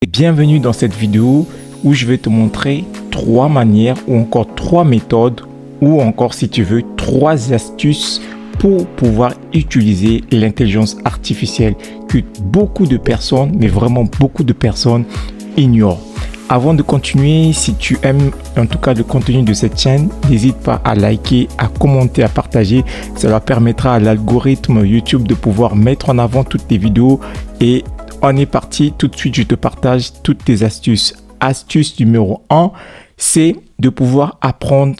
Bienvenue dans cette vidéo où je vais te montrer 3 manières ou encore 3 méthodes ou encore si tu veux 3 astuces pour pouvoir utiliser l'intelligence artificielle que beaucoup de personnes, mais vraiment beaucoup de personnes ignorent. Avant de continuer, si tu aimes en tout cas le contenu de cette chaîne, n'hésite pas à liker, à commenter, à partager. Cela permettra à l'algorithme YouTube de pouvoir mettre en avant toutes tes vidéos. Et on est parti, tout de suite je te partage toutes tes astuces. Astuce numéro 1, c'est de pouvoir apprendre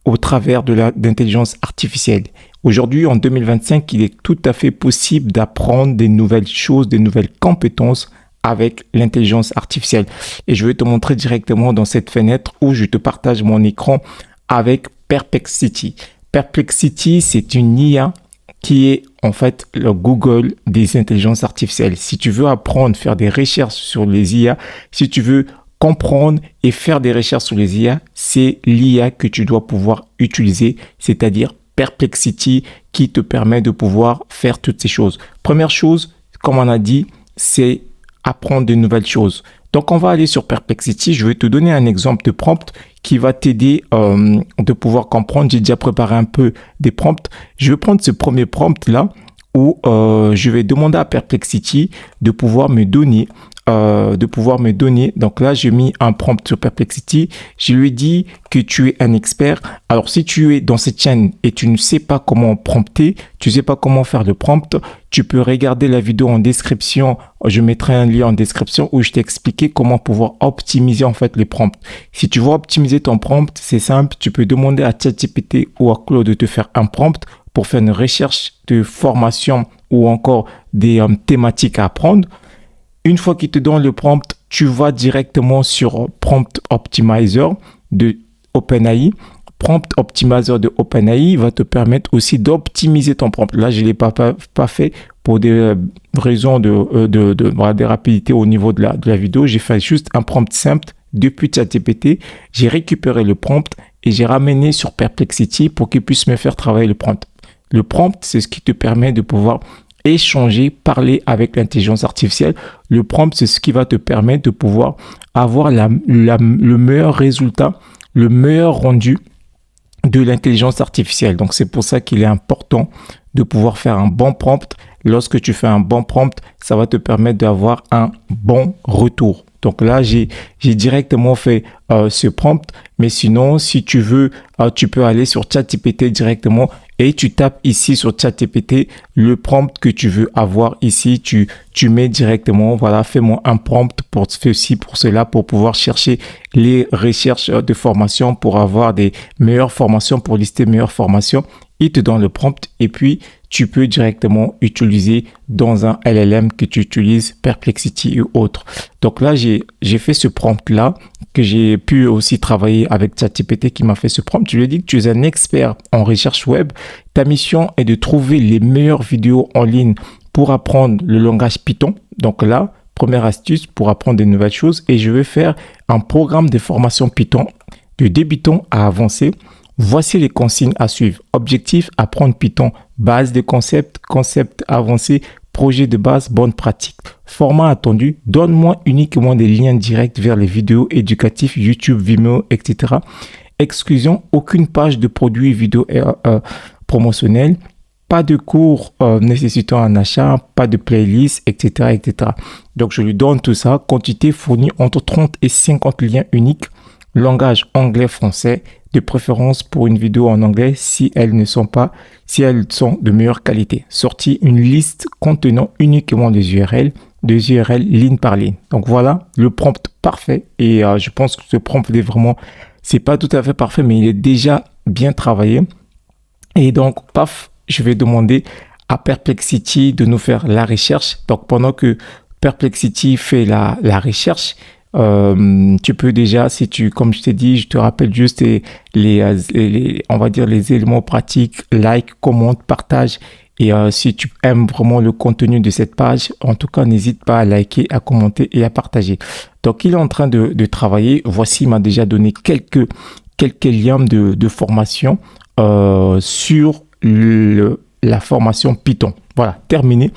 au travers de l'intelligence artificielle. Aujourd'hui, en 2025, il est tout à fait possible d'apprendre des nouvelles choses, des nouvelles compétences avec l'intelligence artificielle. Et je vais te montrer directement dans cette fenêtre où je te partage mon écran avec Perplexity. Perplexity, c'est une IA qui est en fait le Google des intelligences artificielles. Si tu veux apprendre, faire des recherches sur les IA, si tu veux comprendre et faire des recherches sur les IA, c'est l'IA que tu dois pouvoir utiliser, c'est-à-dire Perplexity qui te permet de pouvoir faire toutes ces choses. Première chose, comme on a dit, c'est apprendre de nouvelles choses. Donc, on va aller sur Perplexity. Je vais te donner un exemple de prompt qui va t'aider de pouvoir comprendre. J'ai déjà préparé un peu des prompts. Je vais prendre ce premier prompt là où je vais demander à Perplexity de pouvoir me donner donc là j'ai mis un prompt sur Perplexity, je lui ai dit que tu es un expert. Alors si tu es dans cette chaîne et tu ne sais pas comment prompter, tu ne sais pas comment faire le prompt, tu peux regarder la vidéo en description, je mettrai un lien en description où je t'ai expliqué comment pouvoir optimiser en fait les prompts. Si tu veux optimiser ton prompt, c'est simple, tu peux demander à ChatGPT ou à Claude de te faire un prompt pour faire une recherche de formation ou encore des thématiques à apprendre. Une fois qu'il te donne le prompt, tu vas directement sur Prompt Optimizer de OpenAI. Prompt Optimizer de OpenAI va te permettre aussi d'optimiser ton prompt. Là, je ne l'ai pas fait pour des raisons de rapidité au niveau de la vidéo. J'ai fait juste un prompt simple depuis ChatGPT. J'ai récupéré le prompt et j'ai ramené sur Perplexity pour qu'il puisse me faire travailler le prompt. Le prompt, c'est ce qui te permet de pouvoir échanger, parler avec l'intelligence artificielle. Le prompt, c'est ce qui va te permettre de pouvoir avoir le meilleur résultat, le meilleur rendu de l'intelligence artificielle. Donc, c'est pour ça qu'il est important de pouvoir faire un bon prompt. Lorsque tu fais un bon prompt, ça va te permettre d'avoir un bon retour. Donc là, j'ai directement fait ce prompt. Mais sinon, si tu veux, tu peux aller sur ChatGPT directement et tu tapes ici sur ChatGPT le prompt que tu veux avoir ici. Tu mets directement, voilà, fais-moi un prompt pour ceci, pour cela, pour pouvoir chercher les recherches de formation, pour avoir des meilleures formations, pour lister meilleures formations. Il te donne le prompt et puis tu peux directement utiliser dans un LLM que tu utilises, Perplexity ou autre. Donc là, j'ai fait ce prompt-là que j'ai pu aussi travailler avec ChatGPT qui m'a fait ce prompt. Je lui ai dit que tu es un expert en recherche web. Ta mission est de trouver les meilleures vidéos en ligne pour apprendre le langage Python. Donc là, première astuce pour apprendre de nouvelles choses. Et je vais faire un programme de formation Python de débutant à avancé. Voici les consignes à suivre. Objectif, apprendre Python. Base de concept, concept avancé, projet de base, bonne pratique. Format attendu, donne-moi uniquement des liens directs vers les vidéos éducatives, YouTube, Vimeo, etc. Exclusion, aucune page de produits vidéo promotionnels. Pas de cours nécessitant un achat, pas de playlist, etc., etc. Donc, je lui donne tout ça. Quantité fournie entre 30 et 50 liens uniques. Langage anglais-français, de préférence pour une vidéo en anglais si elles sont de meilleure qualité. Sortie une liste contenant uniquement des URL ligne par ligne. Donc voilà le prompt parfait et je pense que ce prompt est vraiment, c'est pas tout à fait parfait mais il est déjà bien travaillé. Et donc paf, je vais demander à Perplexity de nous faire la recherche. Donc pendant que Perplexity fait la recherche, tu peux déjà, si tu, comme je t'ai dit, je te rappelle juste on va dire les éléments pratiques, like, commente, partage. Et si tu aimes vraiment le contenu de cette page, en tout cas, n'hésite pas à liker, à commenter et à partager. Donc, il est en train de travailler. Voici, il m'a déjà donné quelques liens de formation sur la formation Python. Voilà, terminé.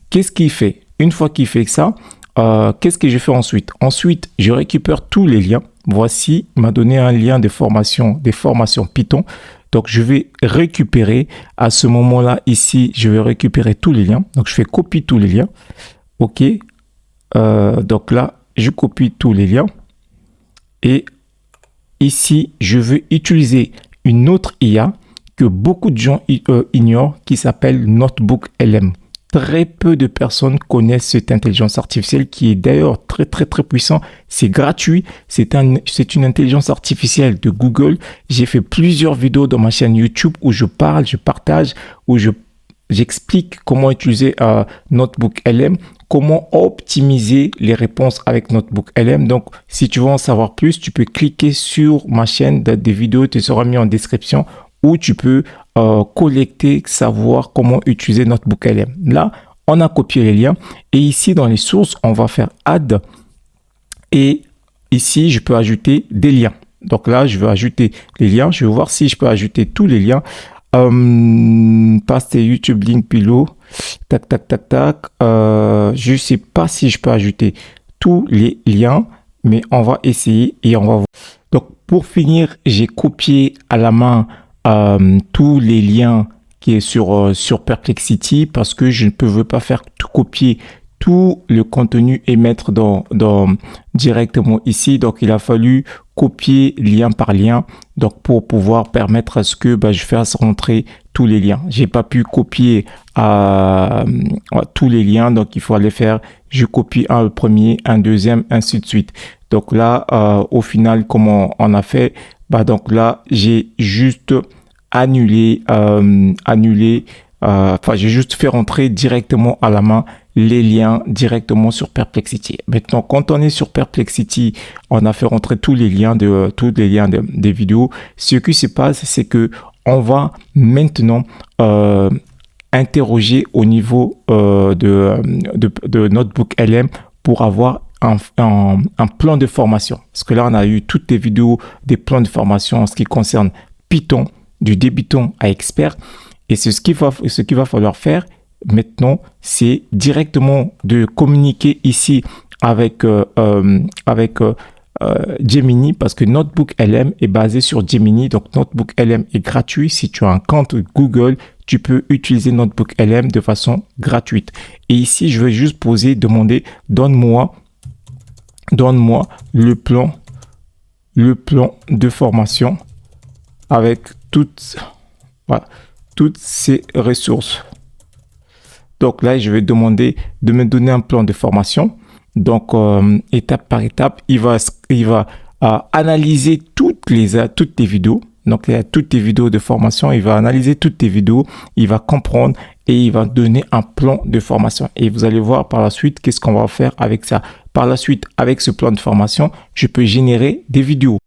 Qu'est-ce qu'il fait? Une fois qu'il fait ça, qu'est-ce que je fais ensuite? Ensuite, je récupère tous les liens. Voici, il m'a donné un lien de formation, des formations Python. Donc, je vais récupérer à ce moment-là, ici, je vais récupérer tous les liens. Donc, je fais copier tous les liens. OK. Donc là, je copie tous les liens. Et ici, je vais utiliser une autre IA que beaucoup de gens ignorent qui s'appelle NotebookLM. Très peu de personnes connaissent cette intelligence artificielle qui est d'ailleurs très puissant. C'est gratuit. C'est une intelligence artificielle de Google. J'ai fait plusieurs vidéos dans ma chaîne YouTube où je parle, je partage, où j'explique comment utiliser NotebookLM, comment optimiser les réponses avec NotebookLM. Donc, si tu veux en savoir plus, tu peux cliquer sur ma chaîne. Des vidéos te seront mises en description où tu peux collecter, savoir comment utiliser NotebookLM. Là, on a copié les liens et ici dans les sources, on va faire add et ici, je peux ajouter des liens. Donc là, je vais ajouter les liens. Je vais voir si je peux ajouter tous les liens. Paste YouTube link below. Tac. Je sais pas si je peux ajouter tous les liens, mais on va essayer et on va voir. Donc pour finir, j'ai copié à la main tous les liens qui est sur Perplexity parce que je ne veux pas faire tout copier tout le contenu et mettre directement ici. Donc, il a fallu copier lien par lien. Donc, pour pouvoir permettre à ce que je fasse rentrer tous les liens. J'ai pas pu copier tous les liens. Donc, il faut aller faire, je copie le premier, un deuxième, ainsi de suite. Donc là, au final, comment on a fait? Donc là, j'ai juste annulé, j'ai juste fait rentrer directement à la main les liens directement sur Perplexity. Maintenant, quand on est sur Perplexity, on a fait rentrer tous les liens des vidéos. Ce qui se passe, c'est que on va maintenant interroger au niveau de NotebookLM pour avoir un plan de formation. Parce que là, on a eu toutes les vidéos des plans de formation en ce qui concerne Python, du débutant à expert. Et ce qu'il va falloir faire maintenant, c'est directement de communiquer ici avec Gemini parce que NotebookLM est basé sur Gemini. Donc, NotebookLM est gratuit. Si tu as un compte Google, tu peux utiliser NotebookLM de façon gratuite. Et ici, je vais juste demander, donne-moi le plan de formation avec toutes ces ressources. Donc là, je vais demander de me donner un plan de formation. Donc, étape par étape, il va analyser toutes les vidéos. Donc, il y a toutes les vidéos de formation. Il va analyser toutes les vidéos. Il va comprendre et il va donner un plan de formation. Et vous allez voir par la suite qu'est-ce qu'on va faire avec ça. Par la suite, avec ce plan de formation, je peux générer des vidéos.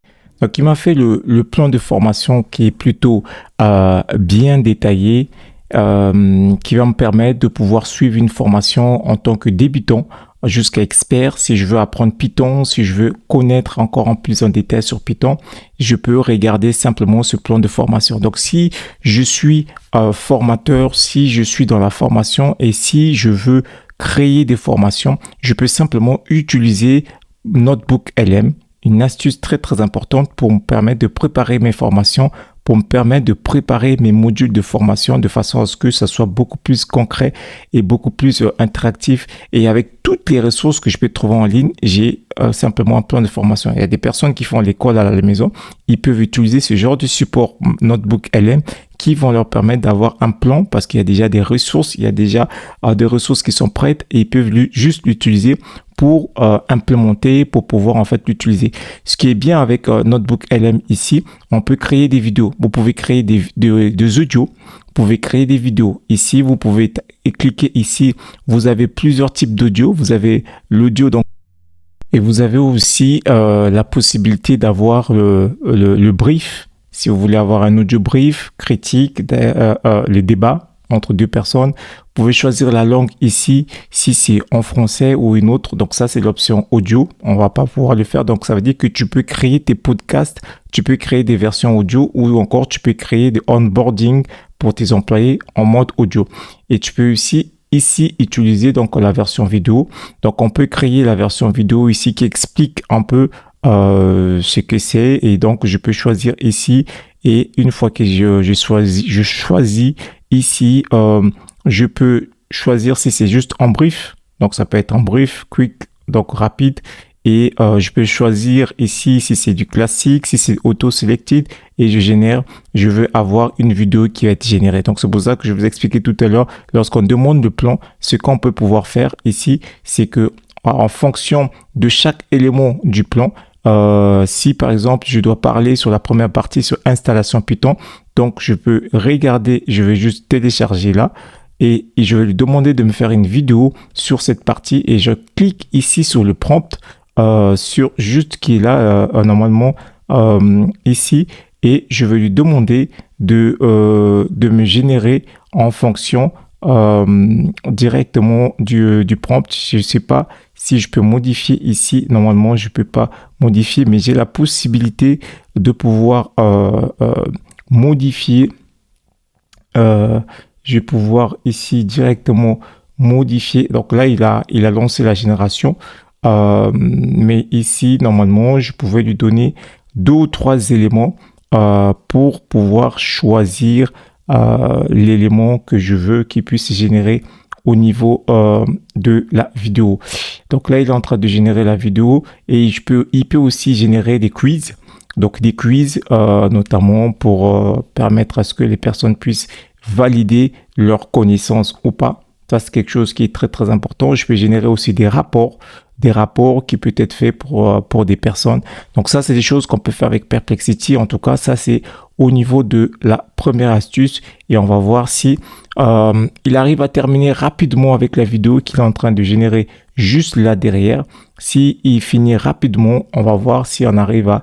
Donc, il m'a fait le plan de formation qui est plutôt bien détaillé, qui va me permettre de pouvoir suivre une formation en tant que débutant jusqu'à expert. Si je veux apprendre Python, si je veux connaître encore en plus en détail sur Python, je peux regarder simplement ce plan de formation. Donc, si je suis formateur, si je suis dans la formation et si je veux créer des formations, je peux simplement utiliser NotebookLM. Une astuce très importante pour me permettre de préparer mes formations, pour me permettre de préparer mes modules de formation de façon à ce que ça soit beaucoup plus concret et beaucoup plus interactif. Et avec toutes les ressources que je peux trouver en ligne, j'ai simplement un plan de formation. Il y a des personnes qui font l'école à la maison, ils peuvent utiliser ce genre de support NotebookLM qui vont leur permettre d'avoir un plan parce qu'il y a déjà des ressources, il y a déjà des ressources qui sont prêtes et ils peuvent juste l'utiliser pour implémenter, pour pouvoir en fait l'utiliser. Ce qui est bien avec NotebookLM ici, on peut créer des vidéos. Vous pouvez créer des audios, vous pouvez créer des vidéos. Ici, vous pouvez cliquer ici. Vous avez plusieurs types d'audio. Vous avez l'audio donc et vous avez aussi la possibilité d'avoir le brief. Si vous voulez avoir un audio brief, critique, les débats entre deux personnes, vous pouvez choisir la langue ici, si c'est en français ou une autre. Donc ça, c'est l'option audio. On va pas pouvoir le faire. Donc ça veut dire que tu peux créer tes podcasts, tu peux créer des versions audio ou encore tu peux créer des onboarding pour tes employés en mode audio. Et tu peux aussi ici utiliser donc la version vidéo. Donc on peut créer la version vidéo ici qui explique un peu ce que c'est, et donc je peux choisir ici, et une fois que je choisis ici, je peux choisir si c'est juste en brief, donc ça peut être en brief, quick, donc rapide, et je peux choisir ici si c'est du classique, si c'est auto-selected, et je veux avoir une vidéo qui va être générée. Donc c'est pour ça que je vous expliquais tout à l'heure, lorsqu'on demande le plan, ce qu'on peut pouvoir faire ici, c'est que en fonction de chaque élément du plan, si par exemple je dois parler sur la première partie sur installation Python, donc je peux regarder, je vais juste télécharger là, et je vais lui demander de me faire une vidéo sur cette partie, et je clique ici sur le prompt, sur juste qui est là normalement ici, et je vais lui demander de me générer en fonction directement du prompt. Je ne sais pas si je peux modifier ici. Normalement, je ne peux pas modifier, mais j'ai la possibilité de pouvoir modifier. Je vais pouvoir ici directement modifier. Donc là, il a lancé la génération. Mais ici, normalement, je pouvais lui donner 2 ou 3 éléments pour pouvoir choisir l'élément que je veux qu'il puisse générer au niveau de la vidéo. Donc là, il est en train de générer la vidéo, et il peut aussi générer des quiz. Donc des quiz notamment pour permettre à ce que les personnes puissent valider leurs connaissances ou pas. Ça, c'est quelque chose qui est très, très important. Je peux générer aussi des rapports qui peuvent être faits pour des personnes. Donc ça, c'est des choses qu'on peut faire avec Perplexity. En tout cas, ça, c'est au niveau de la première astuce, et on va voir si il arrive à terminer rapidement avec la vidéo qu'il est en train de générer juste là derrière. Si il finit rapidement, on va voir si on arrive à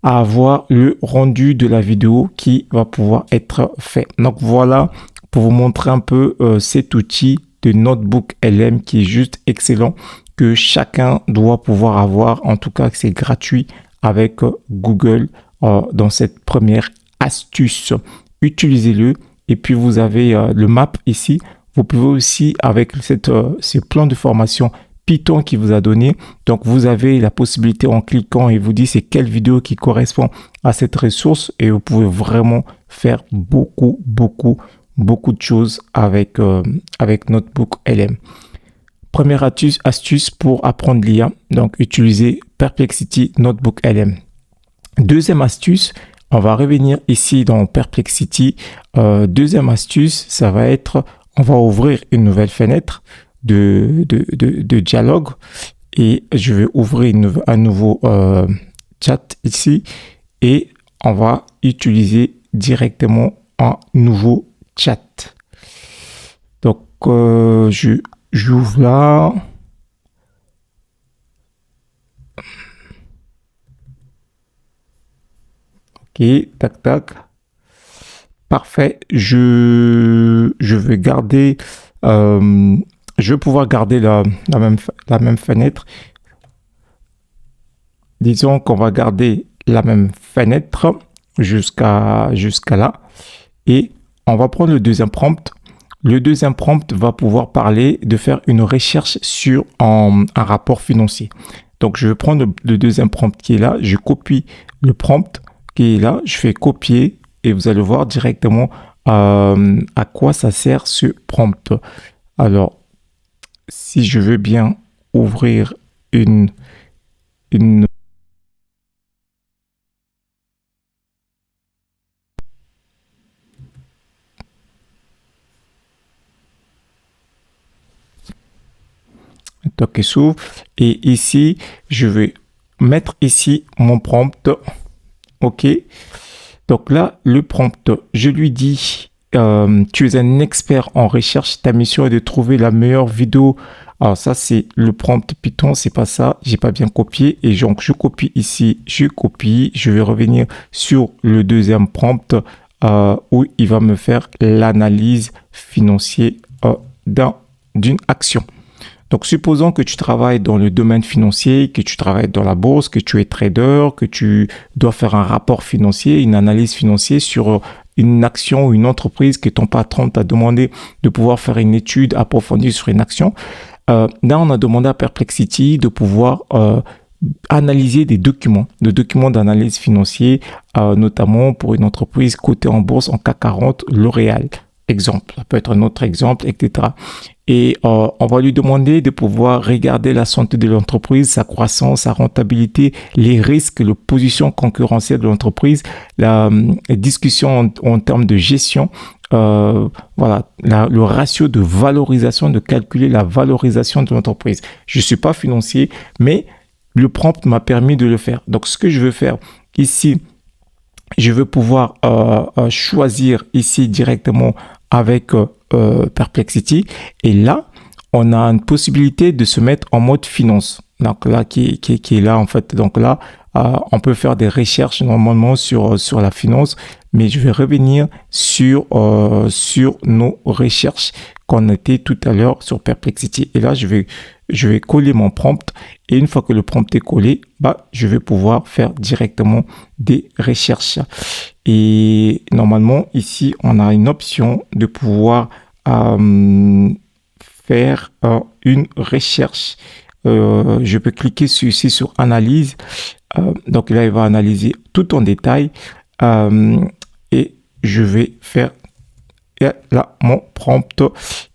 avoir le rendu de la vidéo qui va pouvoir être fait. Donc voilà, pour vous montrer un peu cet outil de Notebook LM qui est juste excellent, que chacun doit pouvoir avoir. En tout cas, c'est gratuit avec Google dans cette première astuce. Utilisez-le. Et puis vous avez le map ici. Vous pouvez aussi, avec ce plan de formation Python qui vous a donné, donc vous avez la possibilité, en cliquant, et vous dit c'est quelle vidéo qui correspond à cette ressource, et vous pouvez vraiment faire beaucoup de choses avec Notebook LM. Première astuce pour apprendre l'IA, donc utiliser Perplexity Notebook LM. Deuxième astuce, on va revenir ici dans Perplexity. Deuxième astuce, ça va être, on va ouvrir une nouvelle fenêtre de dialogue, et je vais ouvrir un nouveau chat ici, et on va utiliser directement un nouveau chat. Donc j'ouvre là. Ok, tac. Parfait. Je vais garder, je vais pouvoir garder la même fenêtre. Disons qu'on va garder la même fenêtre jusqu'à là, et on va prendre le deuxième prompt. Le deuxième prompt va pouvoir parler de faire une recherche sur un rapport financier. Donc, je vais prendre le deuxième prompt qui est là. Je copie le prompt qui est là. Je fais copier, et vous allez voir directement à quoi ça sert ce prompt. Alors, si je veux bien ouvrir une qui s'ouvre, et ici je vais mettre ici mon prompt. Ok, donc là le prompt, je lui dis tu es un expert en recherche, ta mission est de trouver la meilleure vidéo. Alors ça, c'est le prompt Python, c'est pas ça, j'ai pas bien copié, et donc je copie ici, je vais revenir sur le deuxième prompt où il va me faire l'analyse financière d'une action. Donc, supposons que tu travailles dans le domaine financier, que tu travailles dans la bourse, que tu es trader, que tu dois faire un rapport financier, une analyse financière sur une action ou une entreprise que ton patron t'a demandé de pouvoir faire une étude approfondie sur une action. Là, on a demandé à Perplexity de pouvoir analyser des documents d'analyse financière, notamment pour une entreprise cotée en bourse en CAC 40, L'Oréal. Exemple, ça peut être un autre exemple, etc. Et on va lui demander de pouvoir regarder la santé de l'entreprise, sa croissance, sa rentabilité, les risques, la position concurrentielle de l'entreprise, la discussion en termes de gestion, voilà, le ratio de valorisation, de calculer la valorisation de l'entreprise. Je ne suis pas financier, mais le prompt m'a permis de le faire. Donc, ce que je veux faire ici, je veux pouvoir choisir ici directement avec Perplexity. Et là, on a une possibilité de se mettre en mode finance. Donc là, qui est là en fait. Donc là, on peut faire des recherches normalement sur la finance, mais je vais revenir sur nos recherches qu'on a été tout à l'heure sur Perplexity. Et là, je vais coller mon prompt. Et une fois que le prompt est collé, je vais pouvoir faire directement des recherches. Et normalement, ici, on a une option de pouvoir faire une recherche. Je peux cliquer ici sur analyse. Donc là, il va analyser tout en détail. Et je vais faire là mon prompt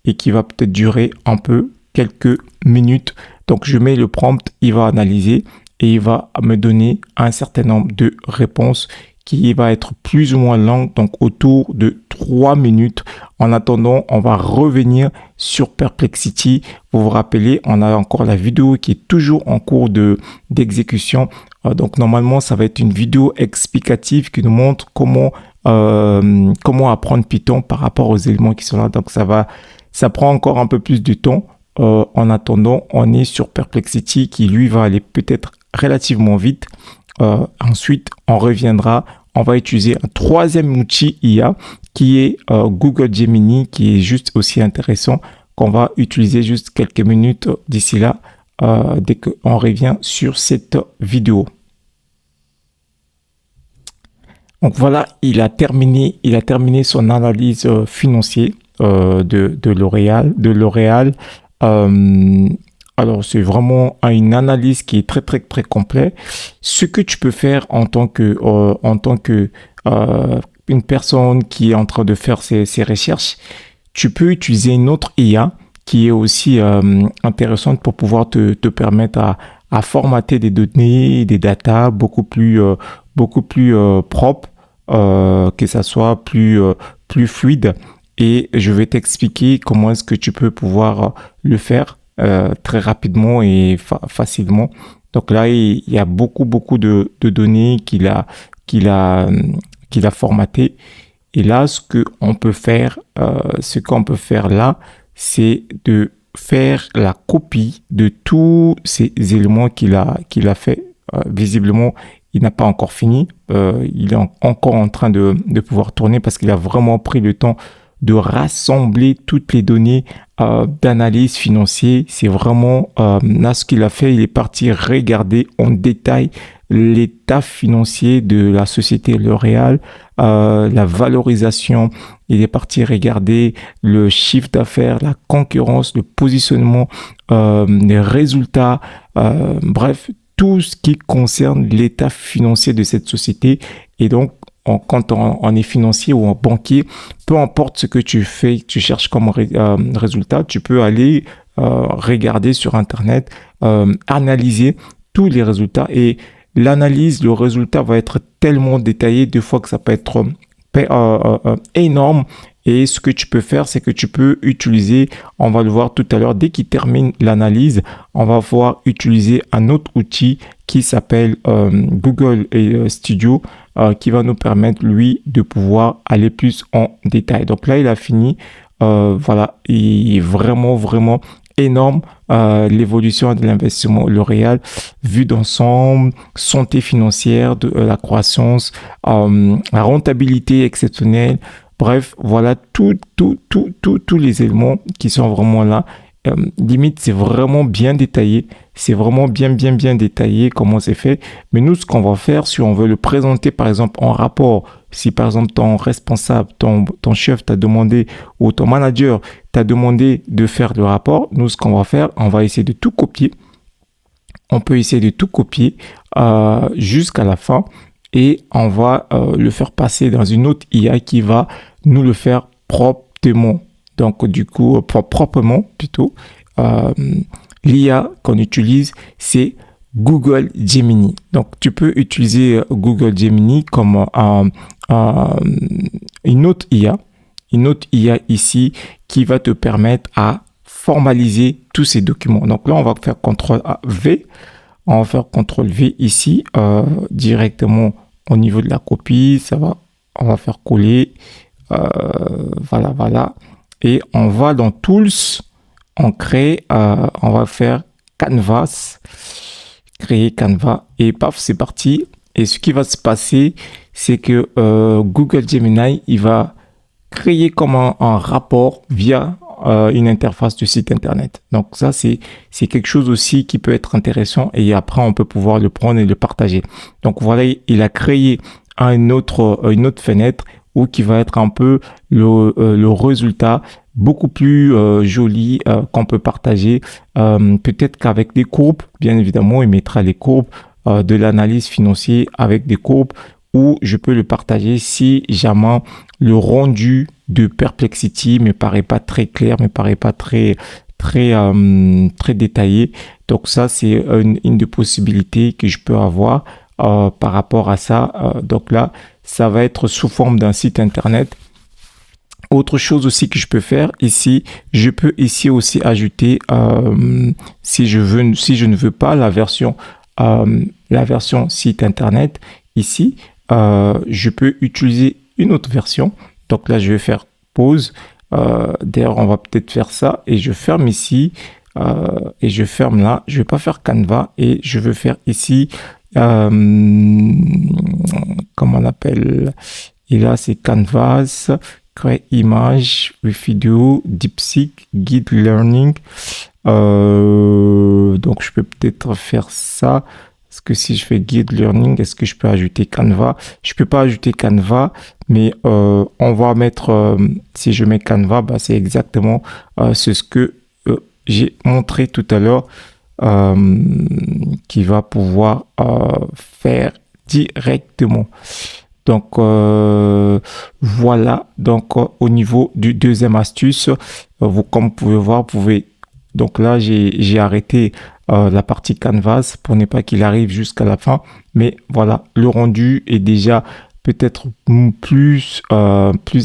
et qui va peut-être durer un peu quelques minutes. Donc je mets le prompt, il va analyser et il va me donner un certain nombre de réponses qui va être plus ou moins longue, donc autour de 3 minutes. En attendant, on va revenir sur Perplexity. Vous vous rappelez, on a encore la vidéo qui est toujours en cours d'exécution. Donc normalement, ça va être une vidéo explicative qui nous montre comment apprendre Python par rapport aux éléments qui sont là. Donc ça prend encore un peu plus de temps. En attendant, on est sur Perplexity qui lui va aller peut-être relativement vite. Ensuite, on reviendra, on va utiliser un troisième outil IA qui est Google Gemini, qui est juste aussi intéressant, qu'on va utiliser juste quelques minutes d'ici là, dès qu'on revient sur cette vidéo. Donc voilà, il a terminé son analyse financière de L'Oréal. Alors, c'est vraiment une analyse qui est très, très, très complète. Ce que tu peux faire en tant que une personne qui est en train de faire ses recherches, tu peux utiliser une autre IA qui est aussi intéressante pour pouvoir te permettre à formater des données, des datas beaucoup plus propres, que ça soit plus fluide. Et je vais t'expliquer comment est-ce que tu peux pouvoir le faire très rapidement et facilement. Donc là, il y a beaucoup de données qu'il a formatées. Et là, ce qu'on peut faire là, c'est de faire la copie de tous ces éléments qu'il a fait. Visiblement, il n'a pas encore fini. Il est encore en train de pouvoir tourner parce qu'il a vraiment pris le temps de rassembler toutes les données d'analyse financière. C'est vraiment là ce qu'il a fait. Il est parti regarder en détail l'état financier de la société L'Oréal, la valorisation. Il est parti regarder le chiffre d'affaires, la concurrence, le positionnement, les résultats, bref, tout ce qui concerne l'état financier de cette société. Et donc, quand on est financier ou en banquier, peu importe ce que tu fais, tu cherches comme résultat, tu peux aller regarder sur Internet, analyser tous les résultats. Et l'analyse, le résultat va être tellement détaillé des fois que ça peut être énorme. Et ce que tu peux faire, c'est que tu peux utiliser, on va le voir tout à l'heure, dès qu'il termine l'analyse, on va pouvoir utiliser un autre outil qui s'appelle Google Studio, qui va nous permettre, lui, de pouvoir aller plus en détail. Donc là, il a fini. Voilà, il est vraiment énorme l'évolution de l'investissement L'Oréal, vue d'ensemble, santé financière, de la croissance, la rentabilité exceptionnelle. Bref, voilà tous les éléments qui sont vraiment là. Limite, c'est vraiment bien détaillé. C'est vraiment bien détaillé comment c'est fait. Mais nous, ce qu'on va faire, si on veut le présenter, par exemple, en rapport Si par exemple ton responsable, ton chef t'a demandé ou ton manager t'a demandé de faire le rapport, nous ce qu'on va faire, on va essayer de tout copier. On peut essayer de tout copier jusqu'à la fin et on va le faire passer dans une autre IA qui va nous le faire proprement. Donc du coup, proprement plutôt. L'IA qu'on utilise, c'est Google Gemini. Donc tu peux utiliser Google Gemini comme une autre IA ici qui va te permettre à formaliser tous ces documents. Donc là, on va faire CTRL-V. On va faire CTRL-V ici directement au niveau de la copie. On va faire coller. Voilà. Et on va dans Tools. On va faire Canvas. Créer Canva. Et paf, c'est parti. Et ce qui va se passer, c'est que Google Gemini, il va créer comme un rapport via une interface de site internet. Donc ça, c'est quelque chose aussi qui peut être intéressant et après, on peut pouvoir le prendre et le partager. Donc voilà, il a créé une autre fenêtre où qui va être un peu le résultat beaucoup plus joli qu'on peut partager. Peut-être qu'avec des courbes, bien évidemment, il mettra les courbes de l'analyse financière avec des courbes où je peux le partager si jamais le rendu de Perplexity me paraît pas très clair, me paraît pas très détaillé. Donc ça, c'est une des possibilités que je peux avoir par rapport à ça. Donc là, ça va être sous forme d'un site internet. Autre chose aussi que je peux faire ici, je peux ici aussi ajouter si je ne veux pas la version site internet ici, je peux utiliser une autre version. Donc là, je vais faire pause. D'ailleurs, on va peut-être faire ça et je ferme ici et je ferme là. Je vais pas faire Canva et je veux faire ici comment on appelle, et là c'est Canvas, créer image, vidéo, DeepSeek, guide learning. Donc je peux peut-être faire ça. Est-ce que si je fais guide learning, est-ce que je peux ajouter Canva? Je peux pas ajouter Canva, mais on va mettre, si je mets Canva, bah, c'est exactement c'est ce que j'ai montré tout à l'heure, qui va pouvoir faire directement. Donc voilà, donc au niveau du deuxième astuce, comme vous pouvez voir, donc là j'ai arrêté la partie Canvas pour ne pas qu'il arrive jusqu'à la fin, mais voilà, le rendu est déjà peut-être plus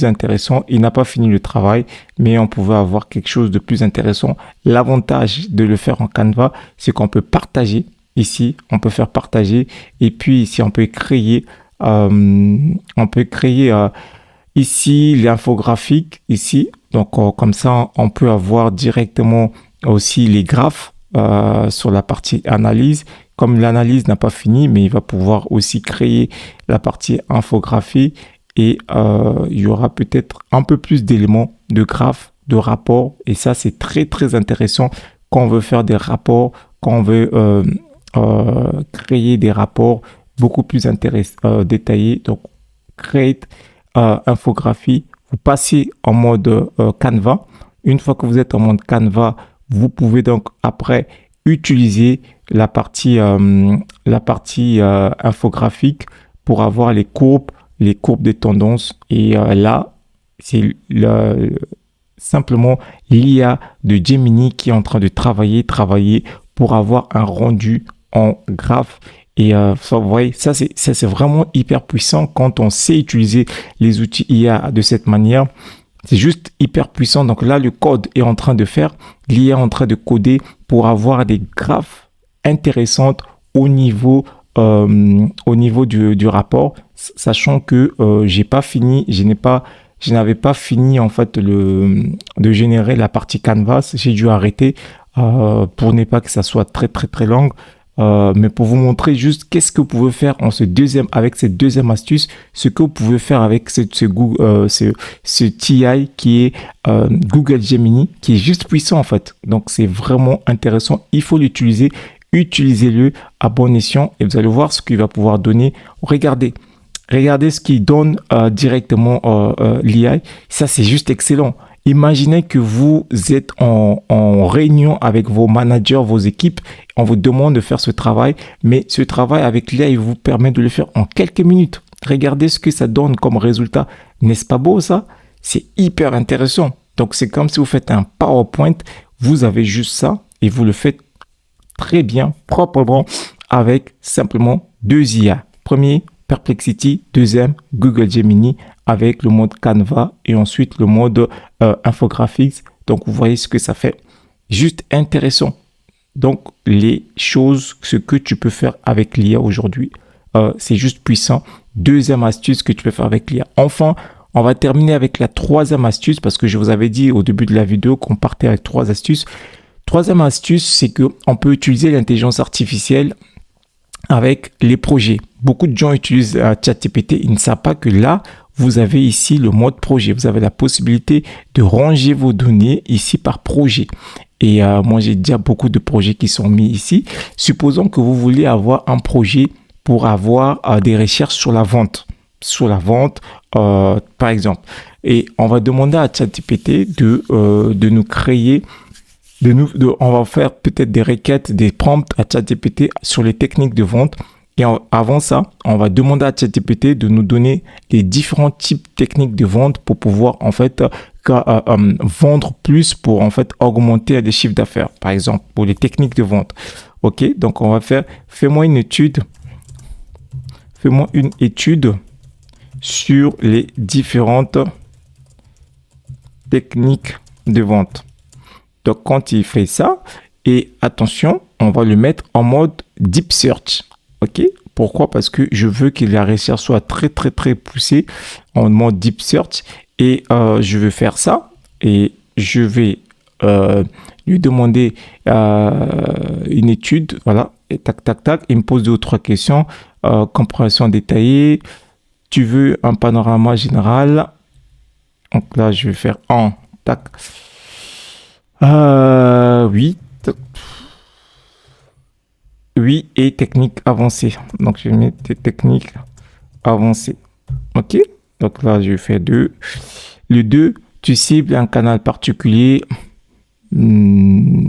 intéressant. Il n'a pas fini le travail, mais on pouvait avoir quelque chose de plus intéressant. L'avantage de le faire en Canva, c'est qu'on peut partager ici, on peut faire partager, et puis ici on peut créer ici l'infographique ici. Donc comme ça, on peut avoir directement aussi les graphes sur la partie analyse. Comme l'analyse n'a pas fini, mais il va pouvoir aussi créer la partie infographie et il y aura peut-être un peu plus d'éléments de graphes, de rapports. Et ça, c'est très, très intéressant quand on veut faire des rapports, quand on veut créer des rapports beaucoup plus détaillés. Donc, create infographie, vous passez en mode Canva. Une fois que vous êtes en mode Canva, vous pouvez donc après utiliser la partie infographique pour avoir les courbes des tendances. Et là, c'est simplement l'IA de Gemini qui est en train de travailler pour avoir un rendu en graphe. Et vous voyez, ça c'est vraiment hyper puissant quand on sait utiliser les outils IA de cette manière. C'est juste hyper puissant. Donc là, le code est en train de faire, l'IA est en train de coder pour avoir des graphes intéressantes au niveau du rapport, sachant que je n'avais pas fini en fait de générer la partie Canvas. J'ai dû arrêter pour ne pas que ça soit très très très long. Mais pour vous montrer juste qu'est-ce que vous pouvez faire avec cette deuxième astuce, ce que vous pouvez faire avec ce TI qui est Google Gemini, qui est juste puissant en fait. Donc c'est vraiment intéressant, il faut l'utiliser, utilisez-le à bon escient et vous allez voir ce qu'il va pouvoir donner. Regardez, Regardez ce qu'il donne directement l'IA. Ça, c'est juste excellent. Imaginez que vous êtes en réunion avec vos managers, vos équipes. On vous demande de faire ce travail, mais ce travail avec l'IA, il vous permet de le faire en quelques minutes. Regardez ce que ça donne comme résultat. N'est-ce pas beau ça? C'est hyper intéressant. Donc, c'est comme si vous faites un PowerPoint. Vous avez juste ça et vous le faites très bien, proprement, avec simplement 2 IA. Premier, Perplexity. Deuxième, Google Gemini avec le mode Canva et ensuite le mode infographics. Donc, vous voyez ce que ça fait. Juste intéressant. Donc, les choses, ce que tu peux faire avec l'IA aujourd'hui, c'est juste puissant. Deuxième astuce que tu peux faire avec l'IA. Enfin, on va terminer avec la troisième astuce parce que je vous avais dit au début de la vidéo qu'on partait avec 3 astuces. Troisième astuce, c'est qu'on peut utiliser l'intelligence artificielle avec les projets. Beaucoup de gens utilisent ChatGPT. Ils ne savent pas que là, vous avez ici le mode projet. Vous avez la possibilité de ranger vos données ici par projet. Et moi, j'ai déjà beaucoup de projets qui sont mis ici. Supposons que vous voulez avoir un projet pour avoir des recherches sur la vente. Par exemple. Et on va demander à ChatGPT de nous créer on va faire peut-être des requêtes, des prompts à ChatGPT sur les techniques de vente. Et avant ça, on va demander à ChatGPT de nous donner les différents types de techniques de vente pour pouvoir en fait vendre plus pour en fait augmenter les chiffres d'affaires. Par exemple, pour les techniques de vente. Ok, donc on va faire, fais-moi une étude sur les différentes techniques de vente. Donc, quand il fait ça, et attention, on va le mettre en mode Deep Search. OK? Pourquoi? Parce que je veux que la recherche soit très, très, très poussée en mode Deep Search. Et je veux faire ça. Et je vais lui demander une étude. Voilà. Et tac, tac, tac. Il me pose 2 ou 3 questions. Compréhension détaillée. Tu veux un panorama général. Donc là, je vais faire en tac. Oui. Oui, et technique avancée. Donc, je vais mettre technique avancée. OK? Donc là, je fais 2. Le 2, tu cibles un canal particulier. Donc,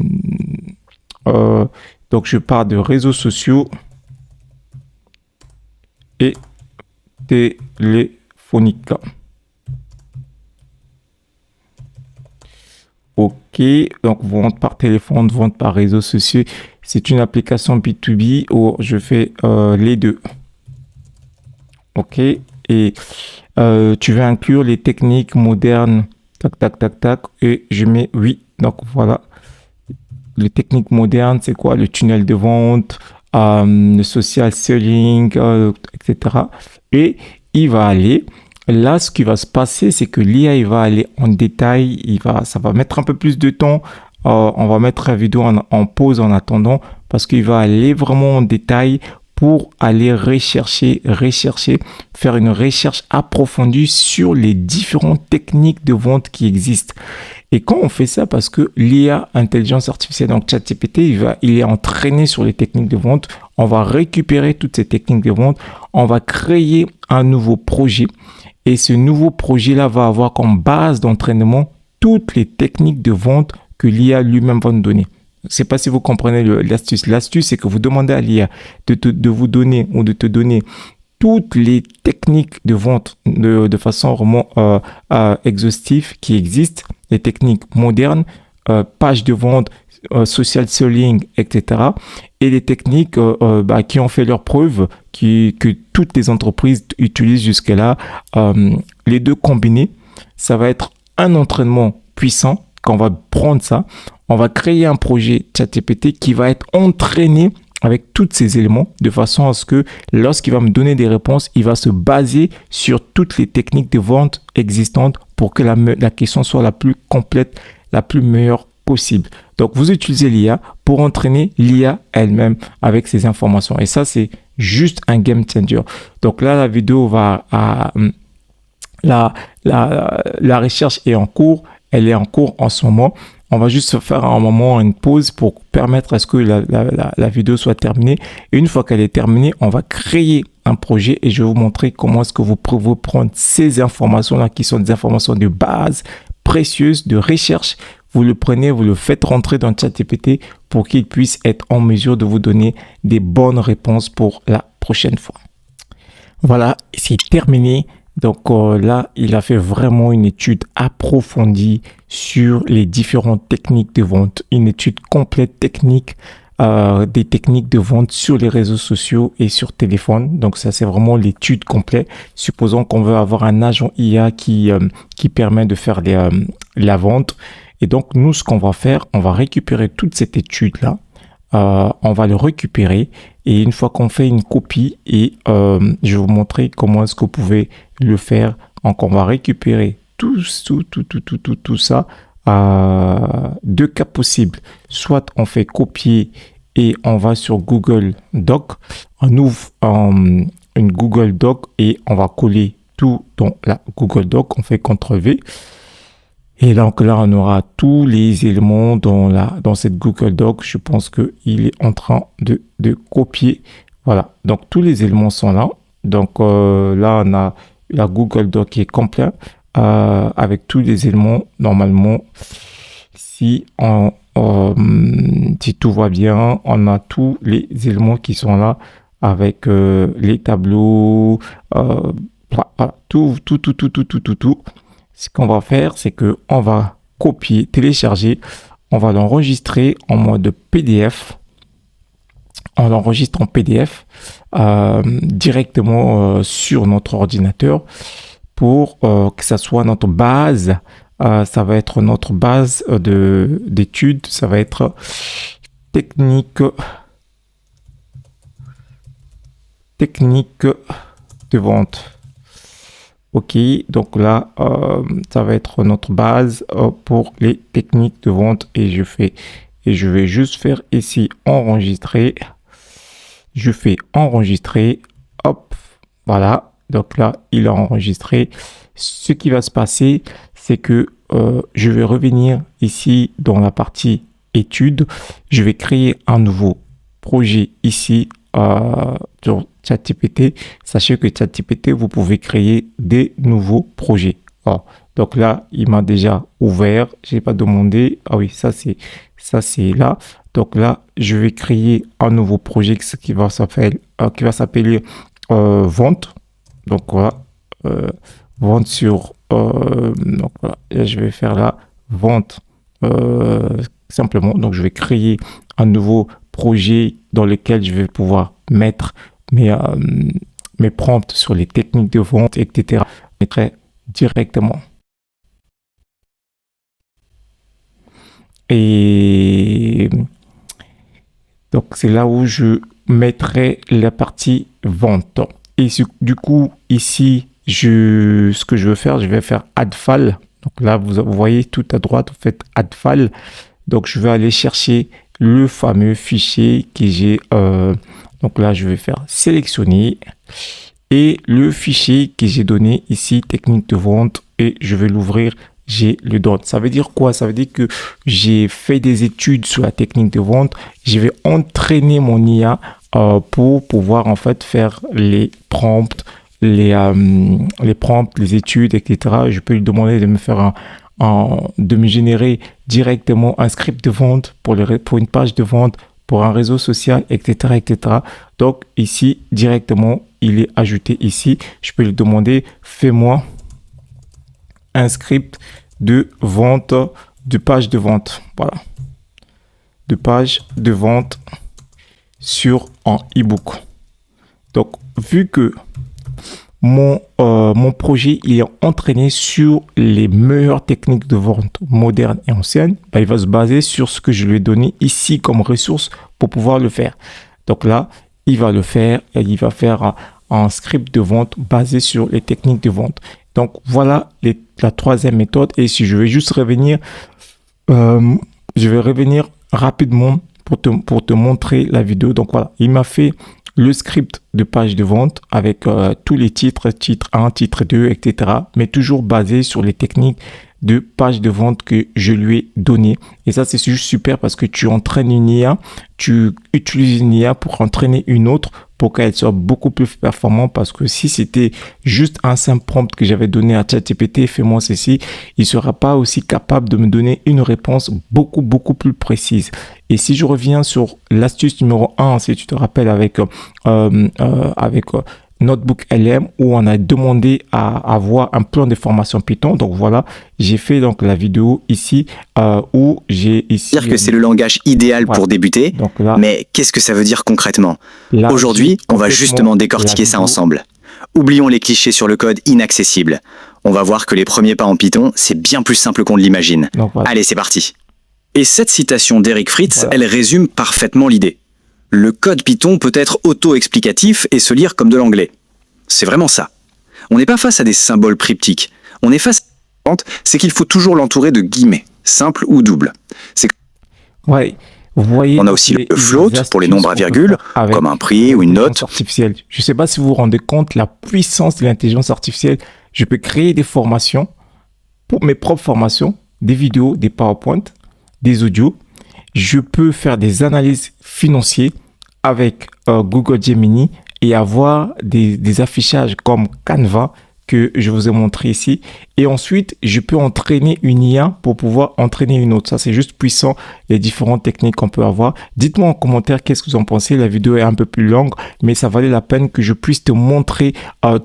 je pars de réseaux sociaux et téléphoniques. OK, donc vente par téléphone, vente par réseaux sociaux. C'est une application B2B où je fais les 2. OK, et tu veux inclure les techniques modernes. Tac, tac, tac, tac. Et je mets oui. Donc voilà. Les techniques modernes, c'est quoi? Le tunnel de vente, le social selling, etc. Et il va aller. Là, ce qui va se passer, c'est que l'IA, il va aller en détail, ça va mettre un peu plus de temps. On va mettre la vidéo en pause en attendant parce qu'il va aller vraiment en détail pour aller rechercher, faire une recherche approfondie sur les différentes techniques de vente qui existent. Et quand on fait ça, parce que l'IA, intelligence artificielle, donc ChatGPT, il est entraîné sur les techniques de vente, on va récupérer toutes ces techniques de vente, on va créer un nouveau projet. Et ce nouveau projet-là va avoir comme base d'entraînement toutes les techniques de vente que l'IA lui-même va nous donner. Je ne sais pas si vous comprenez l'astuce. L'astuce, c'est que vous demandez à l'IA de vous donner ou de te donner toutes les techniques de vente de façon vraiment exhaustive qui existent, les techniques modernes, page de vente, social selling, etc. Et les techniques qui ont fait leurs preuves, que toutes les entreprises utilisent jusque-là. Les 2 combinés, ça va être un entraînement puissant. Quand on va prendre ça, on va créer un projet ChatGPT qui va être entraîné avec tous ces éléments de façon à ce que lorsqu'il va me donner des réponses, il va se baser sur toutes les techniques de vente existantes pour que la question soit la plus complète, la plus meilleure possible. Donc, vous utilisez l'IA pour entraîner l'IA elle-même avec ces informations. Et ça, c'est juste un game changer. Donc là, la vidéo va la recherche est en cours. Elle est en cours en ce moment. On va juste faire un moment, une pause pour permettre à ce que la vidéo soit terminée. Et une fois qu'elle est terminée, on va créer un projet et je vais vous montrer comment est-ce que vous pouvez prendre ces informations-là qui sont des informations de base, précieuses, de recherche. Vous le prenez, vous le faites rentrer dans ChatGPT pour qu'il puisse être en mesure de vous donner des bonnes réponses pour la prochaine fois. Voilà, c'est terminé. Donc là, il a fait vraiment une étude approfondie sur les différentes techniques de vente, une étude complète technique, des techniques de vente sur les réseaux sociaux et sur téléphone. Donc ça, c'est vraiment l'étude complète. Supposons qu'on veut avoir un agent IA qui permet de faire la vente. Et donc, nous, ce qu'on va faire, on va récupérer toute cette étude-là. On va le récupérer et une fois qu'on fait une copie et je vais vous montrer comment est-ce que vous pouvez le faire. Donc on va récupérer tout ça. Deux cas possibles, soit on fait copier et on va sur Google Doc, on ouvre une Google Doc et on va coller tout dans la Google Doc, on fait CTRL-V. Et donc là, on aura tous les éléments dans cette Google Doc. Je pense qu'il est en train de copier. Voilà, donc tous les éléments sont là. Donc là, on a la Google Doc qui est complète avec tous les éléments. Normalement, si tout va bien, on a tous les éléments qui sont là avec les tableaux, voilà, tout. Ce qu'on va faire, c'est qu'on va copier, télécharger, on va l'enregistrer en mode PDF. On l'enregistre en PDF directement sur notre ordinateur pour que ça soit notre base. Ça va être notre base d'études. Ça va être technique de vente. Ok, donc là, ça va être notre base pour les techniques de vente et je vais juste faire ici enregistrer. Je fais enregistrer, hop, voilà. Donc là, il a enregistré. Ce qui va se passer, c'est que je vais revenir ici dans la partie études. Je vais créer un nouveau projet ici sur ChatGPT. Sachez que ChatGPT, vous pouvez créer des nouveaux projets. Alors, donc là, il m'a déjà ouvert. Je n'ai pas demandé. Ah oui, ça c'est là. Donc là, je vais créer un nouveau projet qui va s'appeler vente. Donc voilà, vente sur. Donc voilà, là, je vais faire la vente simplement. Donc je vais créer un nouveau projet dans lequel je vais pouvoir mettre mes prompts sur les techniques de vente, etc. Je mettrai directement. Et donc, c'est là où je mettrai la partie vente. Et du coup, ici, ce que je veux faire, je vais faire add file. Donc là, vous voyez tout à droite, vous faites add file. Donc, je vais aller chercher le fameux fichier que j'ai. Donc là, je vais faire sélectionner et le fichier que j'ai donné ici, technique de vente, et je vais l'ouvrir. J'ai le don. Ça veut dire quoi? Ça veut dire que j'ai fait des études sur la technique de vente. Je vais entraîner mon IA pour pouvoir en fait faire les prompts, les prompts, les études, etc. Je peux lui demander de me faire de me générer directement un script de vente pour une page de vente, pour un réseau social, etc., etc. Donc ici, directement, il est ajouté ici. Je peux lui demander, fais-moi un script de vente, de page de vente. Voilà. De page de vente sur un e-book. Donc, vu que mon projet il est entraîné sur les meilleures techniques de vente modernes et anciennes, il va se baser sur ce que je lui ai donné ici comme ressource pour pouvoir le faire. Donc là, il va le faire et il va faire un script de vente basé sur les techniques de vente. Donc voilà la troisième méthode. Et si je vais juste revenir, je vais revenir rapidement pour te montrer la vidéo. Donc voilà, il m'a fait le script de page de vente avec tous les titres, titre 1, titre 2, etc. Mais toujours basé sur les techniques de page de vente que je lui ai donné. Et ça, c'est juste super parce que tu entraînes une IA, tu utilises une IA pour entraîner une autre pour qu'elle soit beaucoup plus performante, parce que si c'était juste un simple prompt que j'avais donné à ChatGPT, fais-moi ceci, il ne sera pas aussi capable de me donner une réponse beaucoup plus précise. Et si je reviens sur l'astuce numéro 1, si tu te rappelles avec Notebook LM, où on a demandé à avoir un plan de formation Python. Donc voilà, j'ai fait donc la vidéo ici où j'ai ici... Dire que c'est le langage idéal pour débuter, donc là, mais qu'est-ce que ça veut dire concrètement? Aujourd'hui, on va justement décortiquer ça ensemble. Oublions les clichés sur le code inaccessible. On va voir que les premiers pas en Python, c'est bien plus simple qu'on ne l'imagine. Voilà. Allez, c'est parti. Et cette citation d'Eric Fritz, elle résume parfaitement l'idée. Le code Python peut être auto-explicatif et se lire comme de l'anglais. C'est vraiment ça. On n'est pas face à des symboles cryptiques. On est face à... c'est qu'il faut toujours l'entourer de guillemets, simples ou doubles. Ouais. Vous voyez, on a aussi le float pour les nombres à virgule, comme un prix ou une note. Artificielle. Je ne sais pas si vous vous rendez compte la puissance de l'intelligence artificielle. Je peux créer des formations, pour mes propres formations, des vidéos, des PowerPoint, des audios. Je peux faire des analyses financières avec Google Gemini et avoir des affichages comme Canva que je vous ai montré ici. Et ensuite, je peux entraîner une IA pour pouvoir entraîner une autre. Ça, c'est juste puissant, les différentes techniques qu'on peut avoir. Dites-moi en commentaire qu'est-ce que vous en pensez. La vidéo est un peu plus longue, mais ça valait la peine que je puisse te montrer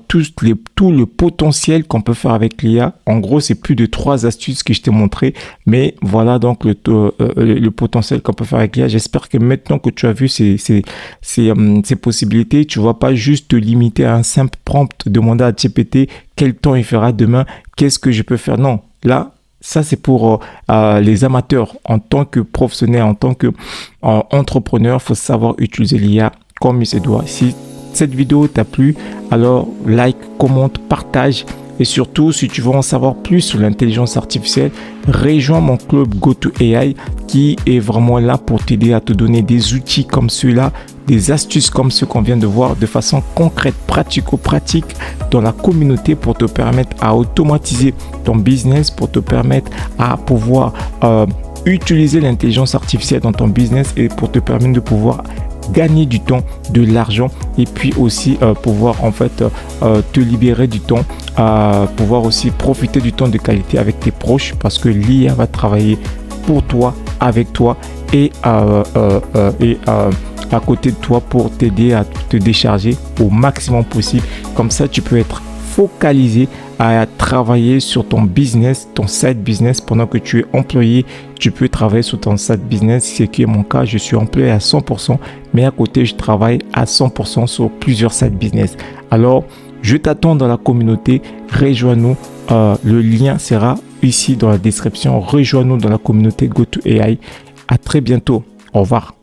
tout le potentiel qu'on peut faire avec l'IA. En gros, c'est plus de 3 astuces que je t'ai montré, mais voilà donc le potentiel qu'on peut faire avec l'IA. J'espère que maintenant que tu as vu ces possibilités, tu ne vas pas juste te limiter à un simple prompt, demander à GPT quel temps il fera demain, qu'est-ce que je peux faire. Non, là, ça c'est pour les amateurs. En tant que professionnel, en tant qu'entrepreneur, il faut savoir utiliser l'IA comme il se doit. Si cette vidéo t'a plu, alors like, commente, partage. Et surtout, si tu veux en savoir plus sur l'intelligence artificielle, rejoins mon club GoToAI qui est vraiment là pour t'aider à te donner des outils comme ceux-là, des astuces comme ceux qu'on vient de voir de façon concrète, pratico-pratique dans la communauté pour te permettre à automatiser ton business, pour te permettre à pouvoir utiliser l'intelligence artificielle dans ton business et pour te permettre de pouvoir gagner du temps, de l'argent et puis aussi pouvoir en fait te libérer du temps, pouvoir aussi profiter du temps de qualité avec tes proches parce que l'IA va travailler pour toi, avec toi et à côté de toi pour t'aider à te décharger au maximum possible. Comme ça, tu peux être focalisé à travailler sur ton business, ton side business. Pendant que tu es employé, tu peux travailler sur ton side business. Ce qui est mon cas, je suis employé à 100%, mais à côté, je travaille à 100% sur plusieurs side business. Alors, je t'attends dans la communauté. Rejoins-nous. Le lien sera ici dans la description. Rejoins-nous dans la communauté GoToAI. À très bientôt. Au revoir.